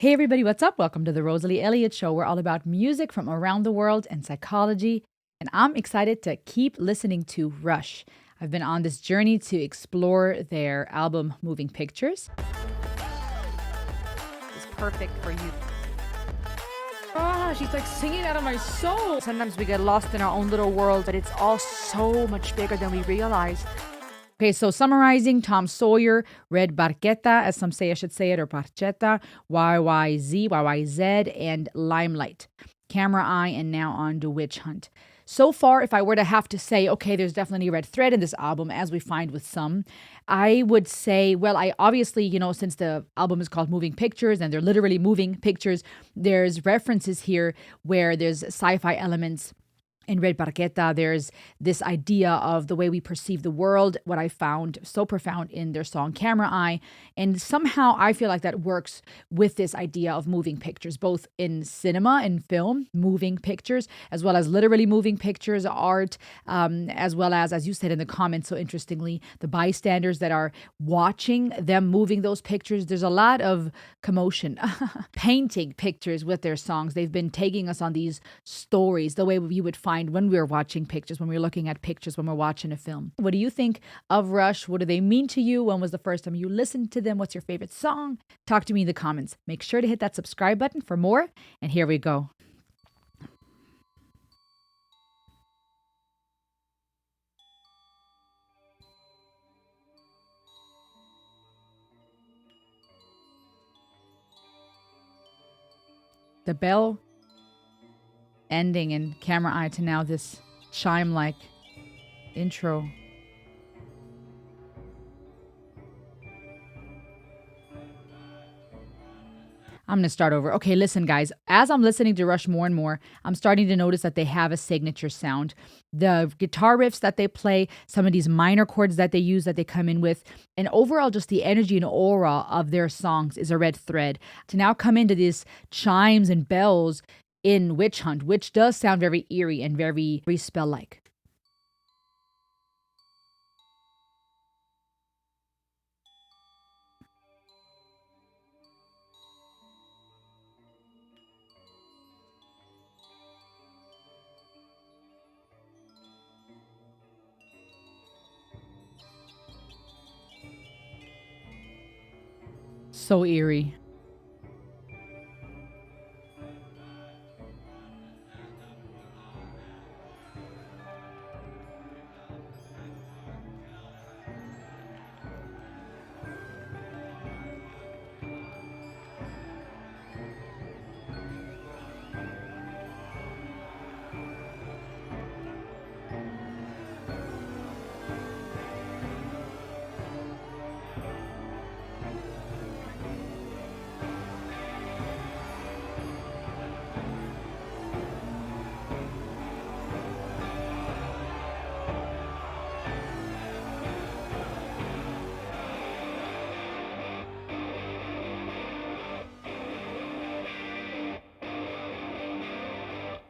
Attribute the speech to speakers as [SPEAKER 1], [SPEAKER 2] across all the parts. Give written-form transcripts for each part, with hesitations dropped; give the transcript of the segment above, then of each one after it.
[SPEAKER 1] Hey everybody, what's up? Welcome to the Rosalie Elliott Show. We're all about music from around the world and psychology, and I'm excited to keep listening to Rush. I've been on this journey to explore their album Moving Pictures. It's perfect for you.
[SPEAKER 2] She's like singing out of my soul. Sometimes we get lost in our own little world, but it's all so much bigger than we realize.
[SPEAKER 1] Okay, so summarizing, Tom Sawyer, Red Barqueta, as some say I should say it, or Barchetta, YYZ, and Limelight. Camera Eye, and now on to Witch Hunt. So far, if I were to have to say, okay, there's definitely a red thread in this album, as we find with some, I would say, well, I obviously, since the album is called Moving Pictures and they're literally moving pictures, there's references here where there's sci-fi elements. In Red Barqueta, there's this idea of the way we perceive the world, what I found so profound in their song Camera Eye. And somehow I feel like that works with this idea of moving pictures, both in cinema and film, moving pictures, as well as literally moving pictures, art, as well as you said in the comments, so interestingly, the bystanders that are watching them moving those pictures. There's a lot of commotion, painting pictures with their songs. They've been taking us on these stories, the way you would find when we're watching pictures, when we're looking at pictures, when we're watching a film. What do you think of Rush? What do they mean to you? When was the first time you listened to them? What's your favorite song? Talk to me in the comments. Make sure to hit that subscribe button for more. And here we go. The bell ending and Camera Eye to now this chime-like intro. I'm going to start over. Okay, listen, guys. As I'm listening to Rush more and more, I'm starting to notice that they have a signature sound. The guitar riffs that they play, some of these minor chords that they use, that they come in with, and overall just the energy and aura of their songs is a red thread. To now come into these chimes and bells in Witch Hunt, which does sound very eerie and very spell-like. So eerie.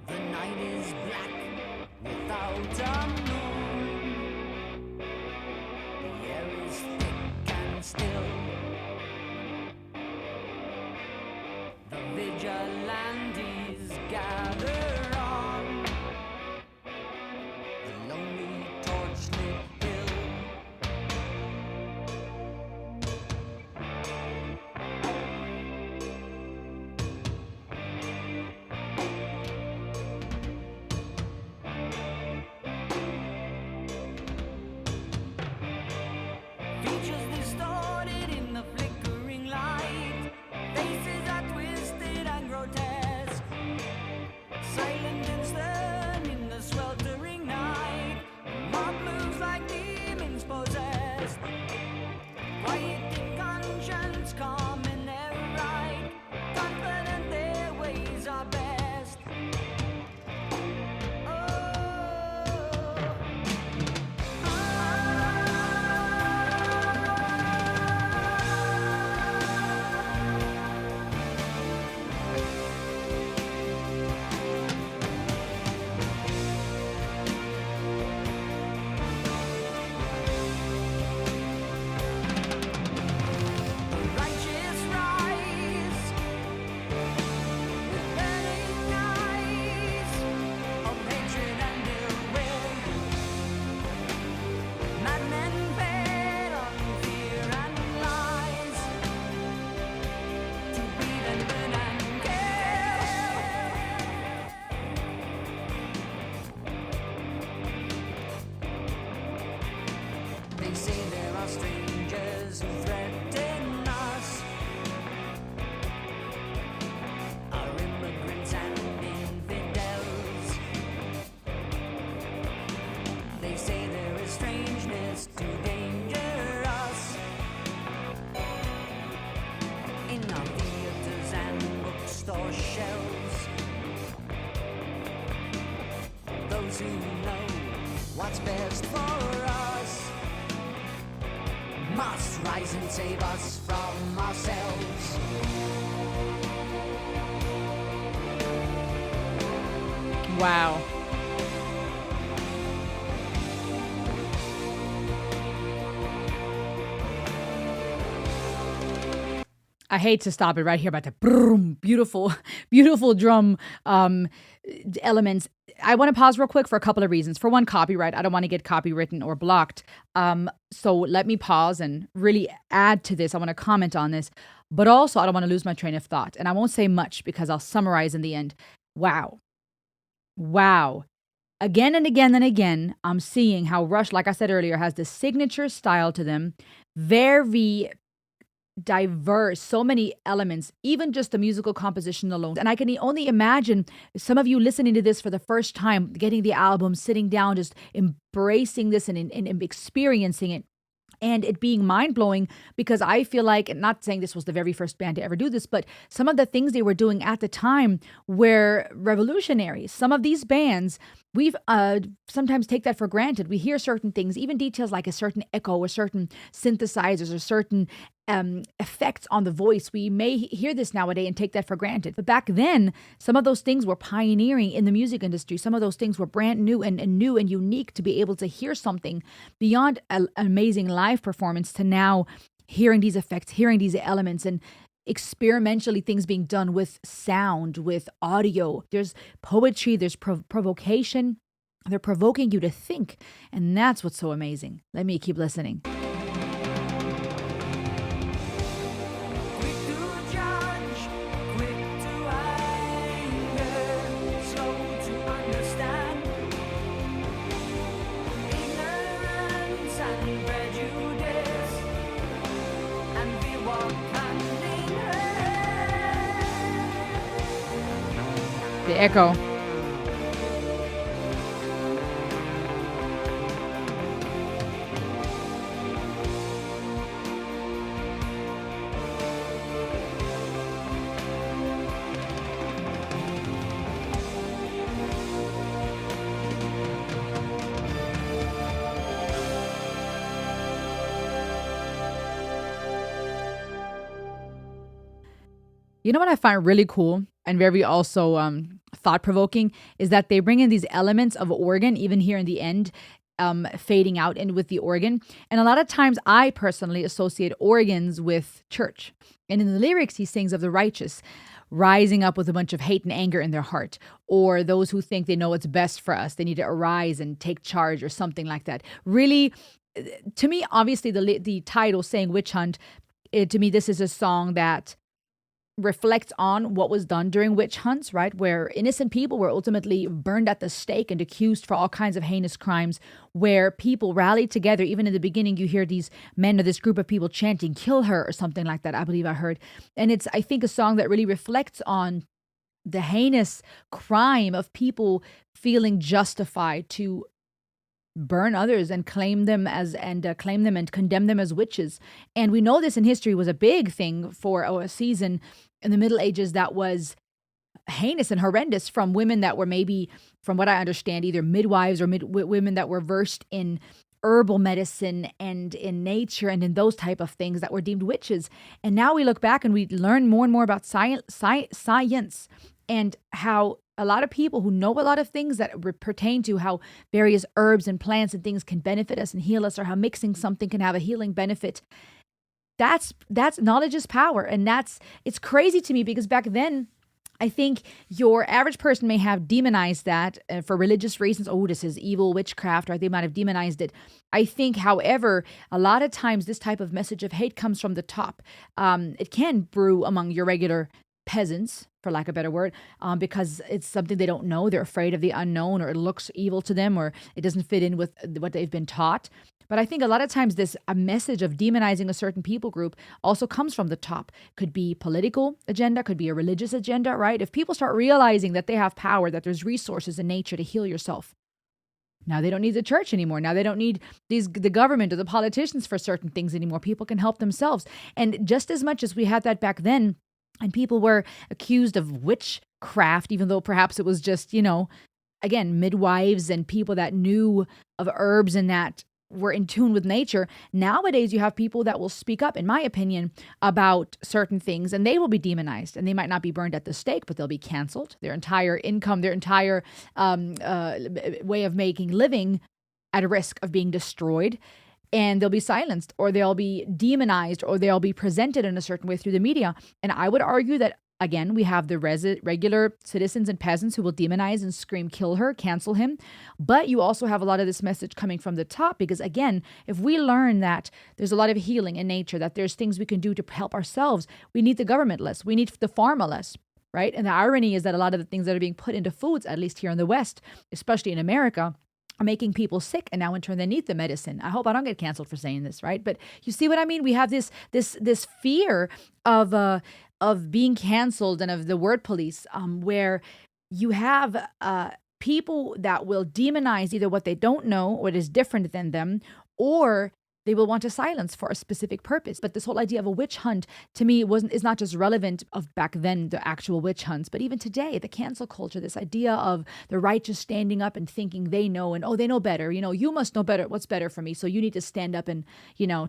[SPEAKER 3] The night is black without a moon. The air is thick and still. The vigilantes gather on the lonely torch-lit hill. your shells. Those who know what's best for us must rise and save us from ourselves.
[SPEAKER 1] Wow. I hate to stop it right here, but the boom, beautiful, beautiful drum elements. I want to pause real quick for a couple of reasons. For one, copyright. I don't want to get copywritten or blocked. So let me pause and really add to this. I want to comment on this, but also I don't want to lose my train of thought. And I won't say much because I'll summarize in the end. Wow. Wow. Again and again and again, I'm seeing how Rush, like I said earlier, has the signature style to them. Very diverse, so many elements, even just the musical composition alone. And I can only imagine some of you listening to this for the first time, getting the album, sitting down, just embracing this and experiencing it. And it being mind-blowing because I feel like, and not saying this was the very first band to ever do this, but some of the things they were doing at the time were revolutionary. Some of these bands, we've sometimes take that for granted. We hear certain things, even details like a certain echo or certain synthesizers or certain effects on the voice. We may hear this nowadays and take that for granted. But back then, some of those things were pioneering in the music industry. Some of those things were brand new and new and unique to be able to hear something beyond an amazing live performance to now hearing these effects, hearing these elements and experimentally things being done with sound, with audio. There's poetry, there's provocation. They're provoking you to think. And that's what's so amazing. Let me keep listening. The echo. You know what I find really cool and very also thought-provoking is that they bring in these elements of organ, even here in the end, fading out and with the organ. And a lot of times I personally associate organs with church. And in the lyrics, he sings of the righteous rising up with a bunch of hate and anger in their heart, or those who think they know what's best for us. They need to arise and take charge or something like that. Really, to me, obviously, the title saying Witch Hunt, to me, this is a song that reflects on what was done during witch hunts, right? Where innocent people were ultimately burned at the stake and accused for all kinds of heinous crimes, where people rallied together. Even in the beginning, you hear these men or this group of people chanting, "Kill her," or something like that, I believe I heard. And it's, I think, a song that really reflects on the heinous crime of people feeling justified to burn others and claim them and condemn them as witches. And we know this in history was a big thing for a season in the Middle Ages that was heinous and horrendous, from women that were maybe, from what I understand, either midwives or women that were versed in herbal medicine and in nature and in those type of things that were deemed witches. And now we look back and we learn more and more about science and how a lot of people who know a lot of things that pertain to how various herbs and plants and things can benefit us and heal us, or how mixing something can have a healing benefit. That's knowledge is power. And it's crazy to me because back then, I think your average person may have demonized that for religious reasons. Oh, this is evil witchcraft, or they might have demonized it. I think, however, a lot of times this type of message of hate comes from the top. It can brew among your regular peasants, for lack of a better word, because it's something they don't know. They're afraid of the unknown, or it looks evil to them, or it doesn't fit in with what they've been taught. But I think a lot of times a message of demonizing a certain people group also comes from the top. Could be political agenda, could be a religious agenda, right? If people start realizing that they have power, that there's resources in nature to heal yourself, now they don't need the church anymore. Now they don't need the government or the politicians for certain things anymore. People can help themselves. And just as much as we had that back then, And people were accused of witchcraft, even though perhaps it was just, again, midwives and people that knew of herbs and that were in tune with nature. Nowadays, you have people that will speak up, in my opinion, about certain things, and they will be demonized, and they might not be burned at the stake, but they'll be canceled. Their entire income, their entire way of making living at risk of being destroyed. And they'll be silenced, or they'll be demonized, or they'll be presented in a certain way through the media. And I would argue that, again, we have the regular citizens and peasants who will demonize and scream, kill her, cancel him. But you also have a lot of this message coming from the top, because, again, if we learn that there's a lot of healing in nature, that there's things we can do to help ourselves, we need the government less. We need the pharma less. Right? And the irony is that a lot of the things that are being put into foods, at least here in the West, especially in America, are making people sick, and now in turn they need the medicine. I hope I don't get canceled for saying this, right? But you see what I mean? We have this fear of being canceled and of the word police, where you have people that will demonize either what they don't know, what is different than them, or they will want to silence for a specific purpose. But this whole idea of a witch hunt, to me, is not just relevant of back then, the actual witch hunts, but even today, the cancel culture, this idea of the righteous standing up and thinking they know, and, oh, they know better. You must know better what's better for me. So you need to stand up and,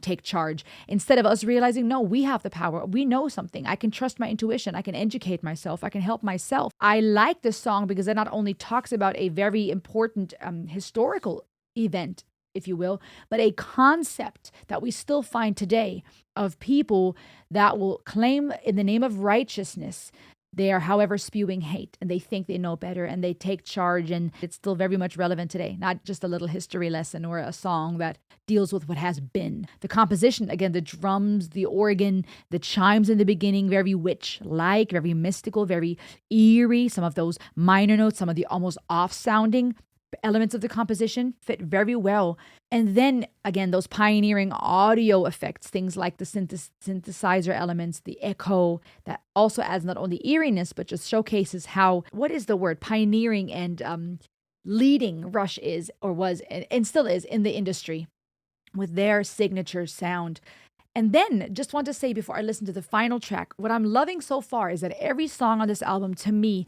[SPEAKER 1] take charge. Instead of us realizing, no, we have the power. We know something. I can trust my intuition. I can educate myself. I can help myself. I like this song because it not only talks about a very important historical event, if you will, but a concept that we still find today of people that will claim in the name of righteousness, they are, however, spewing hate, and they think they know better, and they take charge, and it's still very much relevant today, not just a little history lesson or a song that deals with what has been. The composition, again, the drums, the organ, the chimes in the beginning, very witch-like, very mystical, very eerie, some of those minor notes, some of the almost off-sounding elements of the composition fit very well. And then again, those pioneering audio effects, things like the synthesizer elements, the echo, that also adds not only eeriness, but just showcases how, what is the word, pioneering and leading Rush is, or was, and still is in the industry with their signature sound. And then just want to say before I listen to the final track, what I'm loving so far is that every song on this album, to me,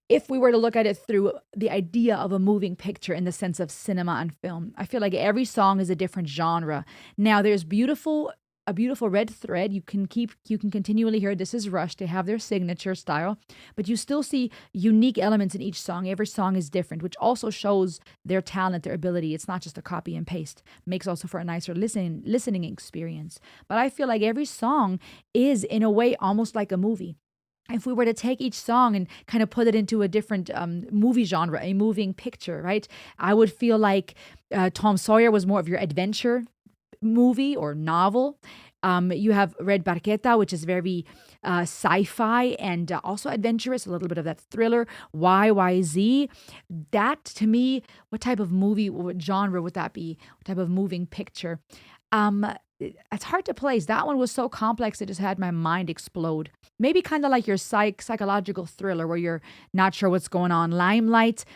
[SPEAKER 1] if we were to look at it through the idea of a moving picture in the sense of cinema and film, I feel like every song is a different genre. Now, there's a beautiful red thread. You can continually hear this is Rush. They have their signature style, but you still see unique elements in each song. Every song is different, which also shows their talent, their ability. It's not just a copy and paste. Makes also for a nicer listening experience. But I feel like every song is, in a way, almost like a movie. If we were to take each song and kind of put it into a different movie genre, a moving picture, right? I would feel like Tom Sawyer was more of your adventure movie or novel. You have Red Barqueta, which is very sci-fi and also adventurous, a little bit of that thriller. YYZ, that to me, what type of movie, what genre would that be? What type of moving picture? It's hard to place. That one was so complex, it just had my mind explode. Maybe kind of like your psychological thriller where you're not sure what's going on. Limelight,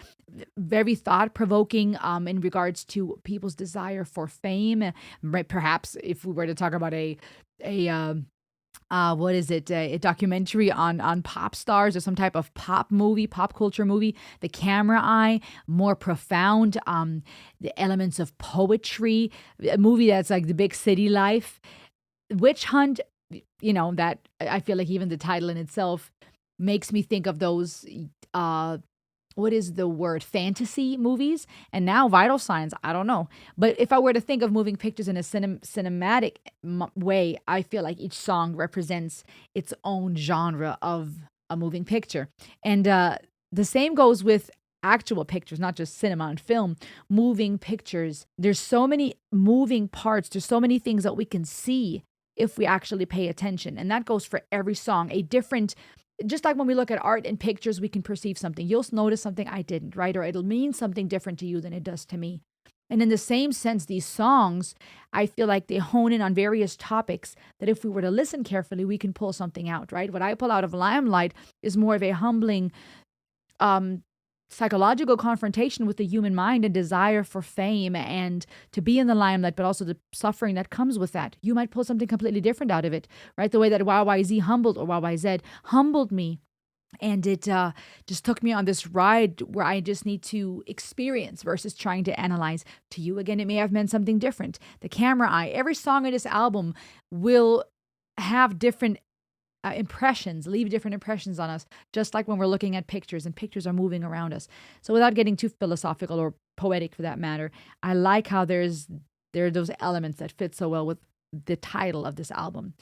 [SPEAKER 1] very thought-provoking in regards to people's desire for fame. Right, perhaps if we were to talk about a documentary on pop stars or some type of pop culture movie. The Camera Eye, more profound, the elements of poetry, a movie that's like the big city life. Witch Hunt, that I feel like even the title in itself makes me think of those, what is the word, fantasy movies. And now Vital Signs, I don't know. But if I were to think of moving pictures in a cinematic way, I feel like each song represents its own genre of a moving picture. And the same goes with actual pictures, not just cinema and film, moving pictures. There's so many moving parts. There's so many things that we can see if we actually pay attention. And that goes for every song, a different. Just like when we look at art and pictures, we can perceive something. You'll notice something I didn't, right? Or it'll mean something different to you than it does to me. And in the same sense, these songs, I feel like they hone in on various topics that if we were to listen carefully, we can pull something out, right? What I pull out of Limelight is more of a humbling psychological confrontation with the human mind and desire for fame and to be in the limelight, but also the suffering that comes with that. You might pull something completely different out of it, right? The way that YYZ humbled, or YYZ humbled me. And it just took me on this ride where I just need to experience versus trying to analyze. To you, again, it may have meant something different. The camera eye, every song in this album will have different impressions, leave different impressions on us, just like when we're looking at pictures and pictures are moving around us. So without getting too philosophical or poetic for that matter, I like how there are those elements that fit so well with the title of this album.